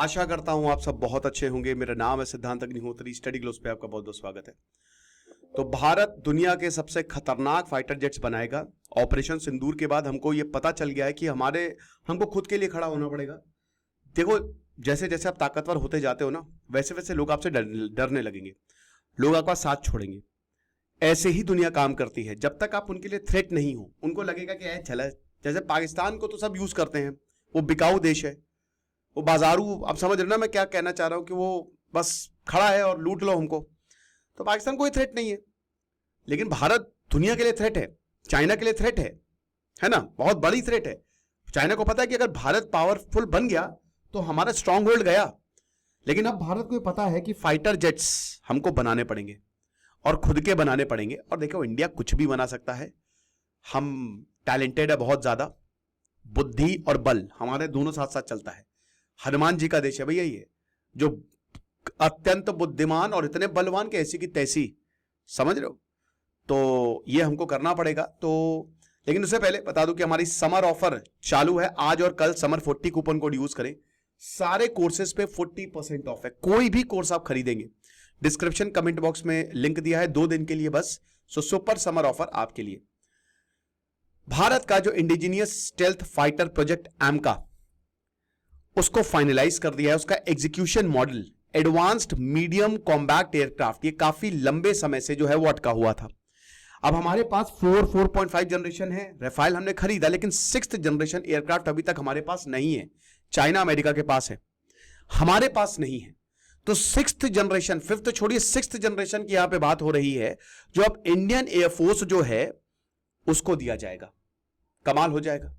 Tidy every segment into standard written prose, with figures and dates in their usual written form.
आशा करता हूं आप सब बहुत अच्छे होंगे। मेरा नाम है सिद्धांत अग्निहोत्री। स्टडी ग्लोस पे आपका बहुत बहुत स्वागत है। तो भारत दुनिया के सबसे खतरनाक फाइटर जेट्स बनाएगा। ऑपरेशन सिंदूर के बाद हमको ये पता चल गया है कि हमको खुद के लिए खड़ा होना पड़ेगा। देखो, जैसे जैसे आप ताकतवर होते जाते हो ना, वैसे वैसे लोग आपसे डरने लगेंगे, लोग आपका साथ छोड़ेंगे। ऐसे ही दुनिया काम करती है। जब तक आप उनके लिए थ्रेट नहीं हो, उनको लगेगा कि चला, जैसे पाकिस्तान को तो सब यूज करते हैं, वो बिकाऊ देश है, वो बाजारू। आप समझ रहे ना मैं क्या कहना चाह रहा हूं, कि वो बस खड़ा है और लूट लो हमको। तो पाकिस्तान कोई थ्रेट नहीं है, लेकिन भारत दुनिया के लिए थ्रेट है, चाइना के लिए थ्रेट है ना, बहुत बड़ी थ्रेट है। चाइना को पता है कि अगर भारत पावरफुल बन गया तो हमारा स्ट्रांग होल्ड गया। लेकिन अब भारत को पता है कि फाइटर जेट्स हमको बनाने पड़ेंगे और खुद के बनाने पड़ेंगे। और देखो, इंडिया कुछ भी बना सकता है। हम टैलेंटेड है बहुत ज्यादा, बुद्धि और बल हमारे दोनों साथ साथ चलता है। हनुमान जी का देश है भैया ये, जो अत्यंत बुद्धिमान और इतने बलवान के ऐसी की तैसी, समझ रहे हो। तो ये हमको करना पड़ेगा। तो लेकिन उससे पहले बता दूं कि हमारी समर ऑफर चालू है आज और कल। समर 40 कूपन कोड यूज करें, सारे कोर्सेज पे 40% ऑफ है। कोई भी कोर्स आप खरीदेंगे, डिस्क्रिप्शन कमेंट बॉक्स में लिंक दिया है, 2 दिन के लिए बस। सो सुपर समर ऑफर आपके लिए। भारत का जो इंडिजीनियस स्टेल्थ फाइटर प्रोजेक्ट एमका, उसको फाइनलाइज कर दिया है। उसका execution model advanced medium combat aircraft, ये काफी लंबे समय से जो है वो अटका हुआ था। अब हमारे पास 4.5 जनरेशन है, राफेल हमने खरीदा, लेकिन 6th जनरेशन एयरक्राफ्ट अभी तक हमारे पास नहीं है। चाइना अमेरिका के पास है, हमारे पास नहीं है। तो 6th जनरेशन, 5th छोड़िए, 6th जनरेशन की यहां पे बात हो रही है, जो अब इंडियन एयरफोर्स जो है उसको दिया जाएगा। कमाल हो जाएगा।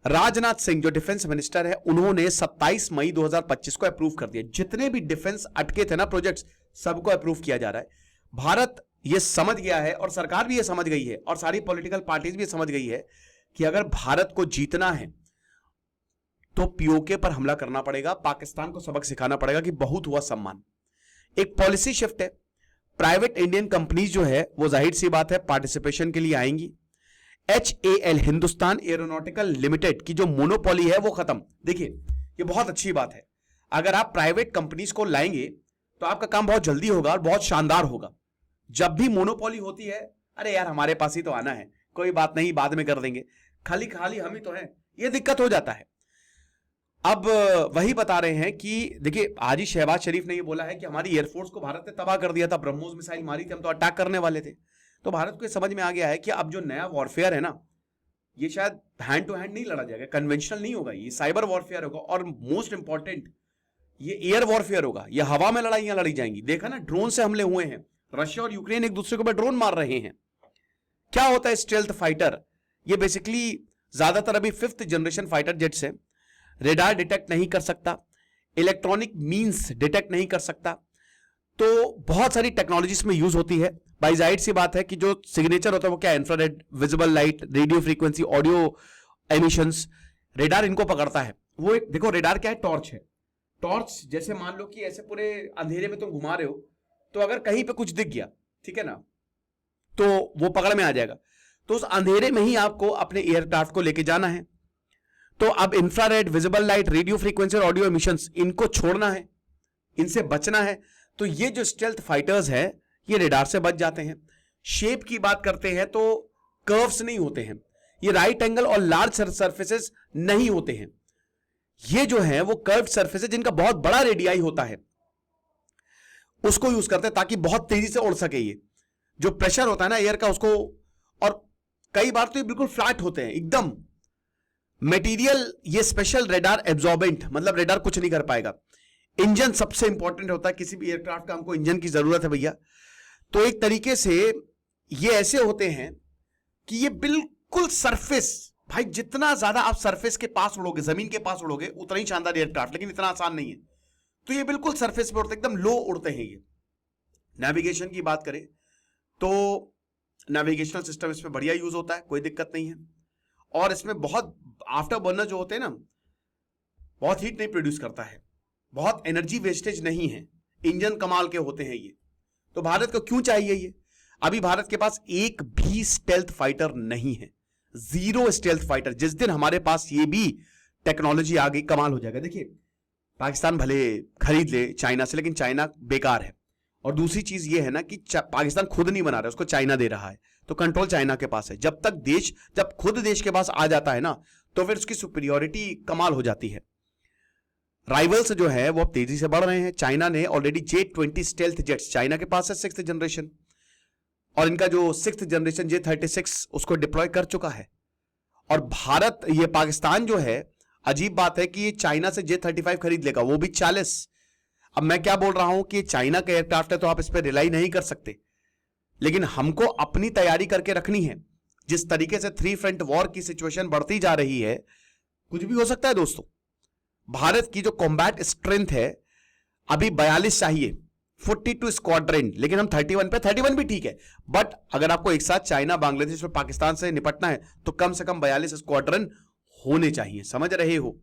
राजनाथ सिंह जो डिफेंस मिनिस्टर है, उन्होंने 27 मई 2025 को अप्रूव कर दिया। जितने भी डिफेंस अटके थे ना प्रोजेक्ट्स, सबको अप्रूव किया जा रहा है। भारत ये समझ गया है और सरकार भी ये समझ गई है और सारी पॉलिटिकल पार्टीज भी समझ गई है कि अगर भारत को जीतना है तो पीओके पर हमला करना पड़ेगा। पाकिस्तान को सबक सिखाना पड़ेगा कि बहुत हुआ सम्मान। एक पॉलिसी शिफ्ट है। प्राइवेट इंडियन कंपनीज जो है वो जाहिर सी बात है पार्टिसिपेशन के लिए आएंगी। HAL हिंदुस्तान एरोनॉटिकल लिमिटेड की जो मोनोपोली है वो खत्म। देखिए, ये बहुत अच्छी बात है। अगर आप प्राइवेट कंपनीज को लाएंगे तो आपका काम बहुत जल्दी होगा और बहुत शानदार होगा। जब भी मोनोपोली होती है, अरे यार हमारे पास ही तो आना है, कोई बात नहीं बाद में कर देंगे, खाली खाली हम ही तो हैं, ये दिक्कत हो जाता है। अब वही बता रहे हैं कि देखिए, आज ही शहबाज शरीफ ने ये बोला है कि हमारी एयरफोर्स को भारत ने तबाह कर दिया था, ब्रह्मोस मिसाइल मारी थी, हम तो अटैक करने वाले थे। तो भारत को समझ में आ गया है कि अब जो नया वॉरफेयर है ना, ये शायद हैंड टू हैंड नहीं लड़ा जाएगा, कन्वेंशनल नहीं होगा, ये साइबर वॉरफेयर होगा। और मोस्ट इंपॉर्टेंट, ये एयर वॉरफेयर होगा, ये हवा में लड़ाइयां लड़ी जाएंगी। देखा ना, ड्रोन से हमले हुए हैं, रशिया और यूक्रेन एक दूसरे को ड्रोन मार रहे हैं। क्या होता है स्टेल्थ फाइटर? ये बेसिकली ज्यादातर अभी 5th जनरेशन फाइटर जेट्स है। रेडार डिटेक्ट नहीं कर सकता, इलेक्ट्रॉनिक मींस डिटेक्ट नहीं कर सकता, तो बहुत सारी टेक्नोलॉजीज में यूज होती है। भाई जाहिर सी बात है कि जो सिग्नेचर होता है वो क्या है, infrared, visible light, radio frequency, audio emissions, radar इनको पकड़ता है। वो एक देखो, रेडार क्या है, टॉर्च है। टॉर्च जैसे मान लो कि ऐसे पूरे अंधेरे में तुम घुमा रहे हो, तो अगर कहीं पे कुछ दिख गया, ठीक है ना, तो वो पकड़ में आ जाएगा। तो उस अंधेरे में ही आपको अपने एयरक्राफ्ट को लेके जाना है। तो अब infrared, visible light, radio frequency और ऑडियो एमिशंस, इनको छोड़ना है, इनसे बचना है। तो ये जो स्टेल्थ फाइटर्स है, ये रेडार से बच जाते हैं। शेप की बात करते हैं तो कर्व्स नहीं होते हैं, ये राइट एंगल और लार्ज सरफेसेस नहीं होते हैं। ये जो है वो कर्व्ड सरफेसेस जिनका बहुत बड़ा रेडियाई होता है, उसको यूज करते हैं ताकि बहुत तेजी से उड़ सके। ये जो प्रेशर होता है ना एयर का, उसको, और कई बार तो ये बिल्कुल फ्लैट होते हैं एकदम। मटेरियल ये स्पेशल रेडार एब्जॉर्बेंट, मतलब रेडार कुछ नहीं कर पाएगा। इंजन सबसे इंपॉर्टेंट होता है, किसी भी एयरक्राफ्ट का हमको इंजन की जरूरत है भैया। तो एक तरीके से ये ऐसे होते हैं कि ये बिल्कुल सरफेस, भाई जितना ज्यादा आप सरफेस के पास उड़ोगे, जमीन के पास उड़ोगे, उतना ही शानदार एयरक्राफ्ट, लेकिन इतना आसान नहीं है। तो ये बिल्कुल सरफेस पे उड़ते, एकदम लो उड़ते हैं ये। नेविगेशन की बात करें तो नेविगेशनल सिस्टम इसमें बढ़िया यूज होता है, कोई दिक्कत नहीं है। और इसमें बहुत आफ्टर बर्नर जो होते हैं ना, बहुत हीट नहीं प्रोड्यूस करता है, बहुत एनर्जी वेस्टेज नहीं है, इंजन कमाल के होते हैं ये। तो भारत को क्यों चाहिए ये? अभी भारत के पास एक भी स्टेल्थ फाइटर नहीं है, 0 स्टेल्थ फाइटर। जिस दिन हमारे पास ये भी टेक्नोलॉजी आ गई, कमाल हो जाएगा। देखिए, पाकिस्तान भले खरीद ले चाइना से, लेकिन चाइना बेकार है। और दूसरी चीज ये है ना कि पाकिस्तान खुद नहीं बना रहा है, उसको चाइना दे रहा है, तो कंट्रोल चाइना के पास है। जब खुद देश के पास आ जाता है ना, तो फिर उसकी सुपीरियोरिटी कमाल हो जाती है। राइवल्स जो है वो अब तेजी से बढ़ रहे हैं। चाइना ने already J-20 stealth jets, China के पास है 6th जनरेशन, और इनका जो 6th जनरेशन J-36 उसको डिप्लॉय कर चुका है। और भारत, ये पाकिस्तान जो है, अजीब बात है कि ये चाइना से J-35 खरीद लेगा, वो भी 40। अब मैं क्या बोल रहा हूं कि चाइना का एयरक्राफ्ट है तो आप इस पर रिलाई नहीं कर सकते, लेकिन हमको अपनी तैयारी करके रखनी है। जिस तरीके से 3 फ्रंट वॉर की सिचुएशन बढ़ती जा रही है, कुछ भी हो सकता है दोस्तों। भारत की जो कॉम्बैट स्ट्रेंथ है अभी 42 चाहिए, 42 स्क्वाड्रन, लेकिन हम 31 पे, 31 भी ठीक है, बट अगर आपको एक साथ चाइना, बांग्लादेश और पाकिस्तान से निपटना है तो कम से कम 42 स्क्वाड्रन होने चाहिए, समझ रहे हो।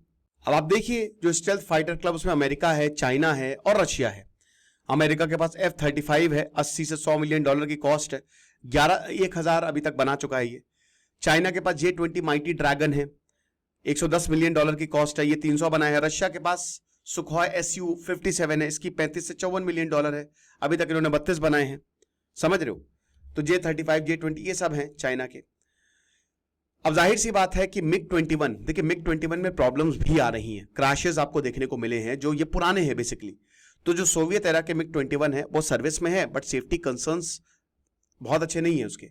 अब आप देखिए जो स्टेल्थ फाइटर क्लब, उसमें अमेरिका है, चाइना है और रशिया है। अमेरिका के पास F-35 है, 80 से 100 मिलियन डॉलर की कॉस्ट है, 1,000 अभी तक बना चुका है ये। चाइना के पास J-20 माइटी ड्रैगन है, 110 मिलियन डॉलर की कॉस्ट है, ये 300 बनाया है। रशिया के पास सुखोई Su-57 है, इसकी 35 से 54 मिलियन डॉलर है, अभी तक इन्होंने 32 बनाए हैं, समझ रहे हो। तो J-35, J-20 ये सब हैं चाइना के। अब जाहिर सी बात है कि MiG-21, देखिए MiG-21 में प्रॉब्लम्स भी आ रही हैं, क्रैशेस आपको देखने को मिले हैं, जो ये पुराने हैं बेसिकली। तो जो सोवियत एरा के MiG-21 है वो सर्विस में है, बट सेफ्टी कंसर्न्स बहुत अच्छे नहीं है उसके।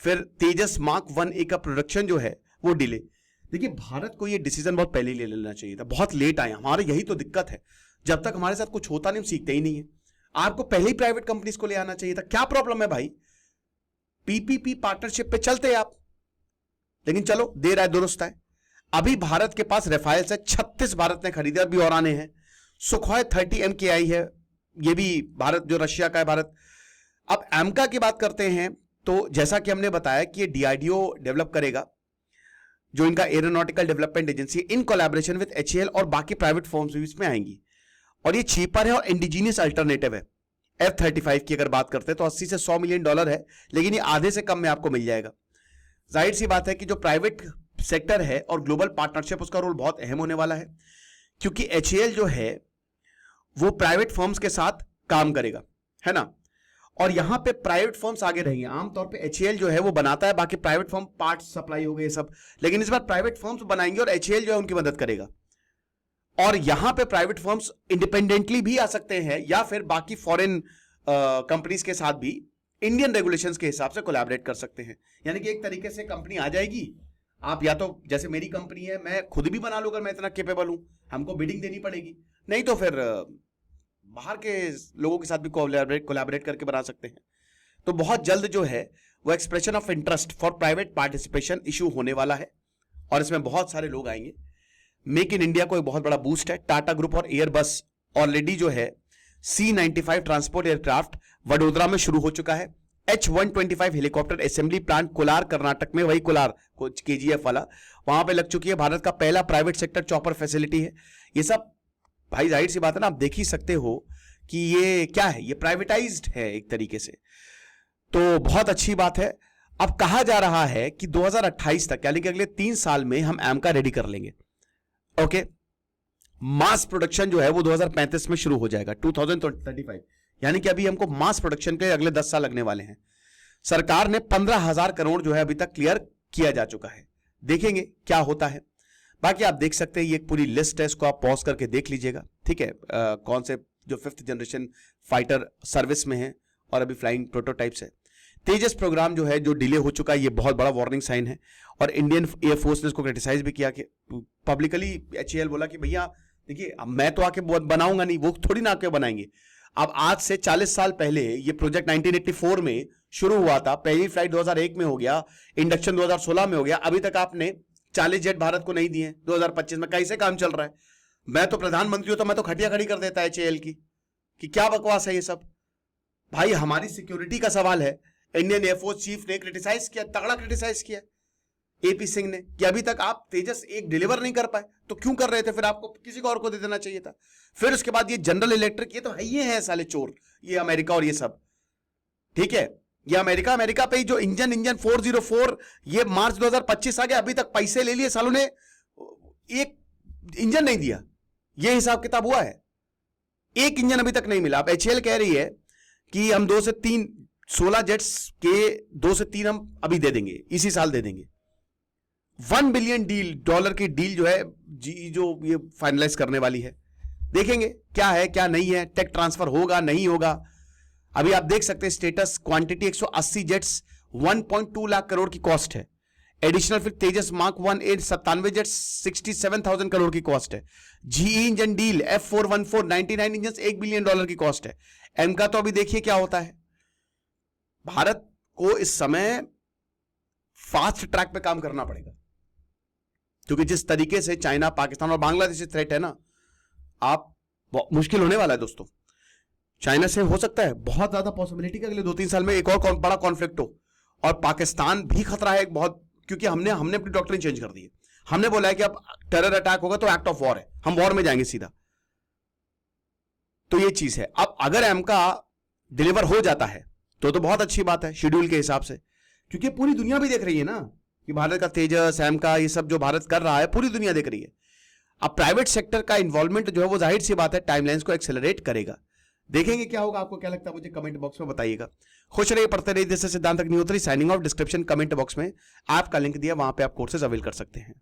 फिर तेजस मार्क 1A का प्रोडक्शन जो है वो डिले। देखिए भारत को ये डिसीजन बहुत पहले ले लेना चाहिए था, बहुत लेट आए हमारे, यही तो दिक्कत है। जब तक हमारे साथ कुछ होता नहीं, हम सीखते ही नहीं है। आपको पहले ही प्राइवेट कंपनीज को ले आना चाहिए था, क्या प्रॉब्लम है भाई। PPP पार्टनरशिप पे चलते आप, लेकिन चलो देर आए दुरुस्त है। अभी भारत के पास रेफाइल से 36 भारत ने खरीदे, अभी और आने हैं। सुखोई 30 MKI है, ये भी भारत, जो रशिया का है भारत। अब AMCA की बात करते हैं तो जैसा कि हमने बताया कि ये DRDO डेवलप करेगा, जो इनका aeronautical development agency, in collaboration with HAL और बाकी प्राइवेट फर्म्स भी इसमें आएंगी। और ये चीपर है और इंडिजीनियस अल्टरनेटिव है। F-35 की अगर बात करते हैं तो 80 से 100 मिलियन डॉलर है, लेकिन ये आधे से कम में आपको मिल जाएगा। जाहिर सी बात है कि जो प्राइवेट सेक्टर है और ग्लोबल पार्टनरशिप, उसका रोल बहुत अहम होने वाला है, क्योंकि HAL जो है वो प्राइवेट फर्म्स के साथ काम करेगा, है ना। और यहां पे प्राइवेट फर्म्स आगे रहेंगे। आमतौर पे HAL जो है वो बनाता है, बाकी प्राइवेट फर्म पार्ट्स सप्लाई हो गए सब, लेकिन इस बार प्राइवेट फर्म्स बनाएंगे और HAL जो है उनकी मदद करेगा। और यहां पे प्राइवेट फर्म्स इंडिपेंडेंटली भी आ सकते हैं, या फिर बाकी फॉरेन कंपनीज के साथ भी इंडियन रेगुलेशंस के हिसाब से कोलैबोरेट कर सकते हैं। यानी कि एक तरीके से कंपनी आ जाएगी, आप या तो जैसे मेरी कंपनी है, मैं खुद भी बना लूंगा, मैं इतना कैपेबल हूं, हमको बिडिंग देनी पड़ेगी, नहीं तो फिर बाहर के लोगों के साथ भी कोलैबोरेट करके बना सकते हैं। तो बहुत जल्द जो है वो expression of interest for private participation issue होने वाला है, और इसमें बहुत सारे लोग आएंगे। मेक इन इंडिया को एक बहुत बड़ा बूस्ट है। टाटा ग्रुप और एयरबस ऑलरेडी जो है C-95 ट्रांसपोर्ट एयरक्राफ्ट वडोदरा में शुरू हो चुका है। H-125 helicopter assembly plant Kolar Karnataka में, वही कोलार KGF वाला, वहां पे लग चुकी है। भारत का पहला प्राइवेट सेक्टर चॉपर फैसिलिटी है। ये सब भाई जाहिर सी बात है ना, आप देख ही सकते हो कि ये क्या है, ये प्राइवेटाइज्ड है एक तरीके से, तो बहुत अच्छी बात है। अब कहा जा रहा है कि 2028 तक, यानी कि अगले 3 साल में हम AMCA रेडी कर लेंगे। ओके, मास प्रोडक्शन जो है वो 2035 में शुरू हो जाएगा, 2035, यानी कि अभी हमको मास प्रोडक्शन के अगले 10 साल लगने वाले हैं। सरकार ने 15,000 करोड़ जो है अभी तक क्लियर किया जा चुका है, देखेंगे क्या होता है। बाकी आप देख सकते हैं, ये एक पूरी लिस्ट है, इसको आप पॉज करके देख लीजिएगा, ठीक है। कौन से जो 5th जनरेशन फाइटर सर्विस में है और अभी फ्लाइंग प्रोटोटाइप्स है। तेजस प्रोग्राम जो है जो डिले हो चुका है, ये बहुत बड़ा वार्निंग साइन है, और इंडियन एयरफोर्स ने इसको क्रिटिसाइज भी किया कि पब्लिकली HAL बोला कि भैया देखिए, अब मैं तो आके बनाऊंगा नहीं, वो थोड़ी ना आके बनाएंगे। अब आज से 40 साल पहले ये प्रोजेक्ट 1984 में शुरू हुआ था, पहली फ्लाइट 2001 में हो गया, इंडक्शन 2016 में हो गया, अभी तक आपने 40 जेट भारत को नहीं दिए। 2025 में कैसे काम चल रहा है। मैं तो प्रधानमंत्री हूं तो मैं तो खटिया खड़ी कर देता HAL की, कि क्या बकवास है ये सब। भाई हमारी सिक्योरिटी का सवाल है। इंडियन एयरफोर्स चीफ ने क्रिटिसाइज किया, तगड़ा क्रिटिसाइज किया AP सिंह ने, कि अभी तक आप तेजस एक डिलीवर नहीं कर पाए, तो क्यों कर रहे थे फिर, आपको किसी को और को दे देना चाहिए था। फिर उसके बाद ये जनरल इलेक्ट्रिक, ये तो है, ये है साले चोर, ये अमेरिका और ये सब, ठीक है। ये अमेरिका पे ही जो इंजन 404, ये मार्च 2025 आ गया, अभी तक पैसे ले लिए सालों ने, एक इंजन नहीं दिया। ये हिसाब किताब हुआ है, एक इंजन अभी तक नहीं मिला। अब एचएएल कह रही है कि हम 2 से 3 16 जेट्स के 2 से 3 हम अभी दे देंगे, इसी साल दे देंगे। $1 बिलियन डॉलर की डील जो है जो ये फाइनलाइज करने वाली है। देखेंगे क्या है क्या नहीं है, टेक ट्रांसफर होगा नहीं होगा। अभी आप देख सकते हैं status quantity 180 jets 1.2 lakh crore की कॉस्ट है। एडिशनल फिर तेजस मार्क 1 97 जेट्स 67,000 करोड़ की कॉस्ट है। GE engine deal F414 99 engine $1 billion की कॉस्ट है। एम का तो अभी देखिए क्या होता है। भारत को इस समय फास्ट ट्रैक पे काम करना पड़ेगा, क्योंकि जिस तरीके से चाइना, पाकिस्तान और बांग्लादेश से थ्रेट है ना, आप मुश्किल होने वाला है दोस्तों। चाइना से हो सकता है बहुत ज्यादा पॉसिबिलिटी कि अगले 2-3 साल में एक और बड़ा कॉन्फ्लिक्ट हो, और पाकिस्तान भी खतरा है एक बहुत, क्योंकि हमने अपनी डॉक्ट्रिन चेंज कर दी है। हमने बोला है कि अब टेरर अटैक होगा तो एक्ट ऑफ वॉर है, हम वॉर में जाएंगे सीधा। तो ये चीज है। अब अगर एमका डिलीवर हो जाता है तो बहुत अच्छी बात है शेड्यूल के हिसाब से, क्योंकि पूरी दुनिया भी देख रही है ना कि भारत का तेजस, एमका, ये सब जो भारत कर रहा है पूरी दुनिया देख रही है। अब प्राइवेट सेक्टर का इन्वॉल्वमेंट जो है वो जाहिर सी बात है टाइमलाइंस को एक्सेलरेट करेगा। देखेंगे क्या होगा, आपको क्या लगता है मुझे कमेंट बॉक्स में बताइएगा। खुश रहिए, पढ़ते रहिए। जैसे सिद्धांत Agnihotri signing off. Description comment box में ऐप का लिंक दिया, वहां पे आप कोर्सेज अवेल कर सकते हैं।